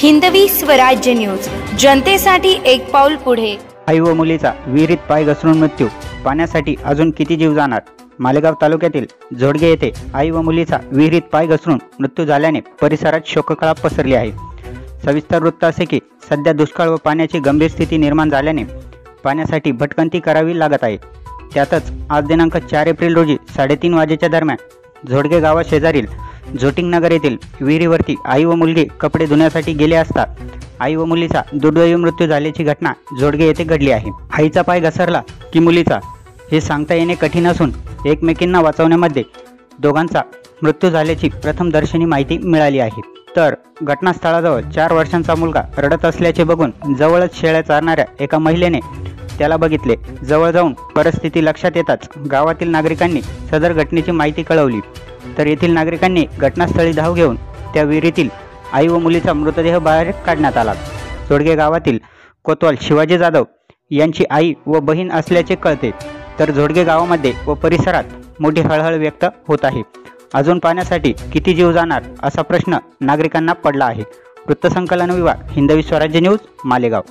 Hindavi Swarajya news, जनतेसाठी एक पाऊल पुढे। आई व मुलीचा विहिरीत पाय घसरून मृत्यू, पाण्यासाठी अजून किती जीव जाणार? मालेगाव तालुक्यातील झोडगे येथे आई व मुलीचा विहिरीत पाय घसरून मृत्यू झाल्याने परिसरात शोककळा पसरली आहे। सविस्तर वृत्त असे की सध्या दुष्काळ व पाण्याची गंभीर स्थिती निर्माण झाल्याने पाण्यासाठी भटकंती करावी लागत आहे। त्यातच आज दिनांक 4 एप्रिल रोजी 3:30 वाजेच्या दरम्यान झोडगे गावाशेजारील झोटिंग नगर येथील विहिरीवरती आई व मुलगी कपडे धुण्यासाठी गेले असता आई व मुलीचा दुर्दैवी मृत्यू झाल्याची घटना झोडगे येथे घडली आहे। आईचा पाय घसरला की मुलीचा हे सांगता येणे कठीण असून एकमेकींना वाचवण्यामध्ये दोघांचा मृत्यू झाल्याची प्रथमदर्शनी माहिती मिळाली आहे। तर घटनास्थळाजवळ 4 वर्षांचा मुलगा रडत असल्याचे बघून जवळच शेळ्या चारणाऱ्या एका महिलेने त्याला बघितले। जवळ जाऊन परिस्थिती लक्षात येताच गावातील नागरिकांनी सदर घटनेची माहिती कळवली, तर येथील नागरिकांनी घटनास्थळी धाव घेऊन त्या विहिरीतील आई व मुलीचा मृतदेह बाहेर काढण्यात आला। झोडगे गावातील कोतवाल शिवाजी जाधव यांची आई व बहीण असल्याचे कळते, तर झोडगे गावामध्ये व परिसरात मोठी हळहळ व्यक्त होत आहे। अजून पाण्यासाठी किती जीव जाणार असा प्रश्न नागरिकांना पडला आहे। वृत्तसंकलन विभाग, हिंदवी स्वराज्य न्यूज, मालेगाव।